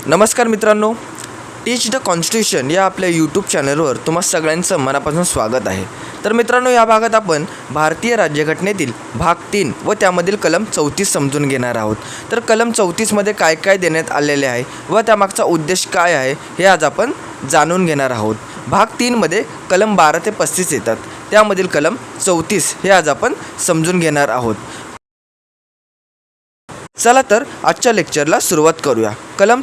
नमस्कार मित्रांनो, टीच the constitution या आपल्या यूट्यूब चॅनलवर तुम्हा सगळ्यांचं मनापासून स्वागत आहे। तर मित्रांनो, या भागात आपण भारतीय राज्यघटनेतील भाग 3 व त्यामधील कलम 34 समजून घेणार आहोत। तर कलम 34 मध्ये काय काय देण्यात आलेले आहे व त्यामागचा उद्देश काय आहे हे आज आपण जाणून घेणार आहोत। भाग 3 मध्ये कलम 12 ते 35 येतात, त्यामधील कलम 34 हे आज आपण समजून घेणार आहोत। चला तर आजच्या लेक्चरला सुरुवात करूया। कलम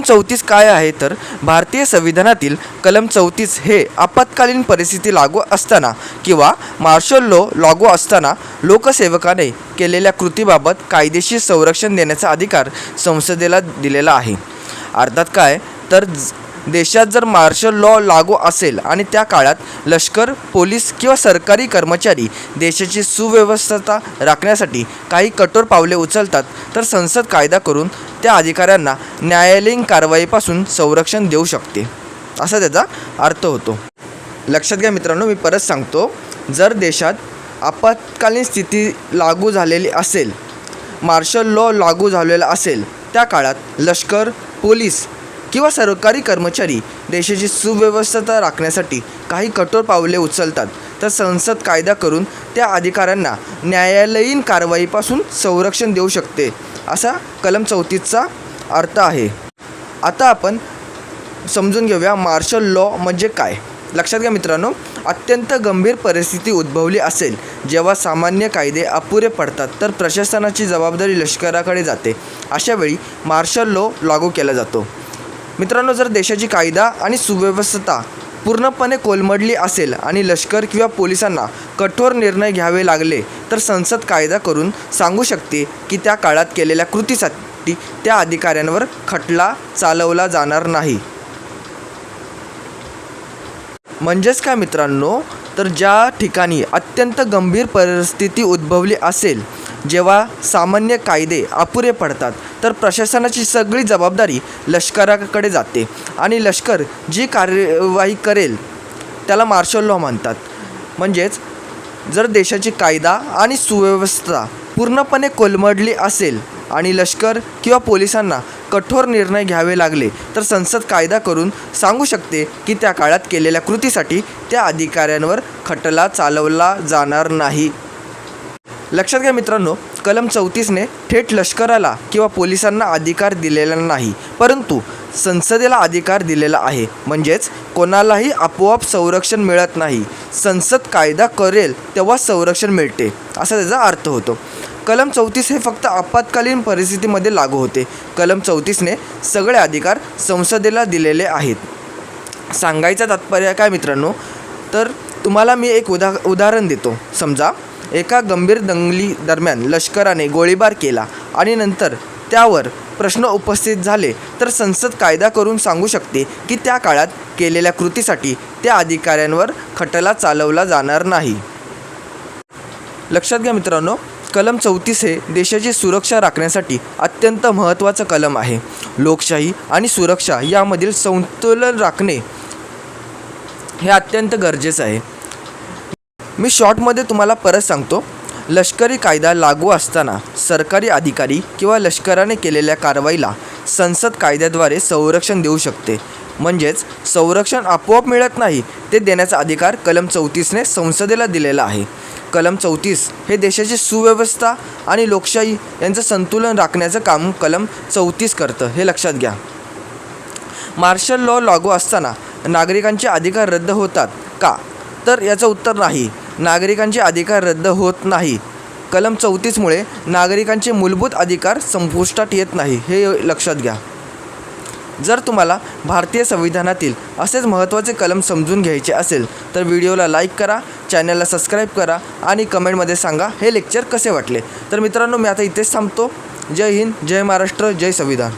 34 काय आहे तर भारतीय संविधानातील कलम 34 हे आपत्कालीन परिस्थिती लागू असताना किंवा मार्शल लॉ लागू असताना लोकसेवकाने केलेल्या कृतीबाबत कायदेशीर संरक्षण देण्याचा अधिकार संसदेला दिलेला आहे। अर्थात काय तर देशात जर मार्शल लॉ लागू असेल आणि त्या काळात लष्कर, पोलीस किंवा सरकारी कर्मचारी देशाची सुव्यवस्था राखण्यासाठी काही कठोर पावले उचलतात तर संसद कायदा करून त्या अधिकाऱ्यांना न्यायालयीन कारवाईपासून संरक्षण देऊ शकते, असा त्याचा अर्थ होतो। लक्षात घ्या मित्रांनो, मी परत सांगतो, जर देशात आपत्कालीन स्थिती लागू झालेली असेल, मार्शल लॉ लागू झालेला असेल, त्या काळात लष्कर, पोलीस किंवा सरकारी कर्मचारी देशाची सुव्यवस्था राखण्यासाठी काही कठोर पावले उचलतात तर संसद कायदा करून त्या अधिकाऱ्यांना न्यायालयीन कारवाईपासून संरक्षण देऊ शकते, असा कलम 34चा अर्थ आहे। आता आपण समजून घेऊया मार्शल लॉ म्हणजे काय। लक्षात घ्या मित्रांनो, अत्यंत गंभीर परिस्थिती उद्भवली असेल, जेव्हा सामान्य कायदे अपुरे पडतात तर प्रशासनाची जबाबदारी लष्कराकडे जाते, अशावेळी मार्शल लॉ लागू केला जातो। मित्रांनो, जर देशाची कायदा आणि सुव्यवस्था पूर्णपणे कोलमडली असेल आणि लष्कर किंवा पोलिसांना कठोर निर्णय घ्यावे लागले तर संसद कायदा करून सांगू शकते की त्या काळात केलेल्या कृतीसाठी त्या अधिकाऱ्यांवर खटला चालवला जाणार नाही। म्हणजेच काय मित्रांनो, तर ज्या ठिकाणी अत्यंत गंभीर परिस्थिती उद्भवली असेल, जेव्हा सामान्य कायदे अपुरे पडतात तर प्रशासनाची सगळी जबाबदारी लष्कराकडे जाते आणि लष्कर जी कार्यवाही करेल त्याला मार्शल लॉ म्हणतात। म्हणजेच जर देशाची कायदा आणि सुव्यवस्था पूर्णपणे कोलमडली असेल आणि लष्कर किंवा पोलिसांना कठोर निर्णय घ्यावे लागले तर संसद कायदा करून सांगू शकते की त्या काळात केलेल्या कृतीसाठी त्या अधिकाऱ्यांवर खटला चालवला जाणार नाही। लक्षात घ्या मित्रांनो, कलम 34ने थेट लष्कराला किंवा पोलिसांना अधिकार दिलेला नाही, परंतु संसदेला अधिकार दिलेला आहे। म्हणजेच कोणालाही आपोआप संरक्षण मिळत नाही, संसद कायदा करेल तेव्हा संरक्षण मिळते, असा त्याचा अर्थ होतो। कलम 34 हे फक्त आपत्कालीन परिस्थितीमध्ये लागू होते। कलम 34ने सगळे अधिकार संसदेला दिलेले आहेत। सांगायचं तात्पर्य काय मित्रांनो, तर तुम्हाला मी एक उदाहरण देतो। समजा एका गंभीर दंगली दरम्यान लष्कराने गोळीबार केला आणि नंतर त्यावर प्रश्न उपस्थित झाले तर संसद कायदा करून सांगू शकते की त्या काळात केलेल्या कृतीसाठी त्या अधिकाऱ्यांवर खटला चालवला जाणार नाही। लक्षात घ्या मित्रांनो, कलम 34 हे देशाची सुरक्षा राखण्यासाठी अत्यंत महत्त्वाचं कलम आहे। लोकशाही आणि सुरक्षा यामधील संतुलन राखणे हे अत्यंत गरजेचं आहे। मी शॉर्टमध्ये तुम्हाला परत सांगतो, लष्करी कायदा लागू असताना सरकारी अधिकारी किंवा लष्कराने केलेल्या कारवाईला संसद कायद्याद्वारे संरक्षण देऊ शकते। म्हणजेच संरक्षण आपोआप मिळत नाही, ते देण्याचा अधिकार कलम 34ने संसदेला दिलेला आहे। कलम 34 हे देशाची सुव्यवस्था आणि लोकशाही यांचं संतुलन राखण्याचं काम कलम 34 करतं, हे लक्षात घ्या। मार्शल लॉ लागू असताना नागरिकांचे अधिकार रद्द होतात का, तर याचं उत्तर नाही। नागरिकांचे अधिकार रद्द होत नाही। कलम 34मुळे नागरिकांचे मूलभूत अधिकार संपुष्टात येत नाही, हे लक्षात घ्या। जर तुम्हाला भारतीय संविधानातील असेच महत्त्वाचे कलम समजून घ्यायचे असेल तर व्हिडिओला लाईक करा, चॅनलला सबस्क्राईब करा आणि कमेंटमध्ये सांगा हे लेक्चर कसे वाटले। तर मित्रांनो, मी आता इथेच थांबतो। जय हिंद, जय महाराष्ट्र, जय संविधान।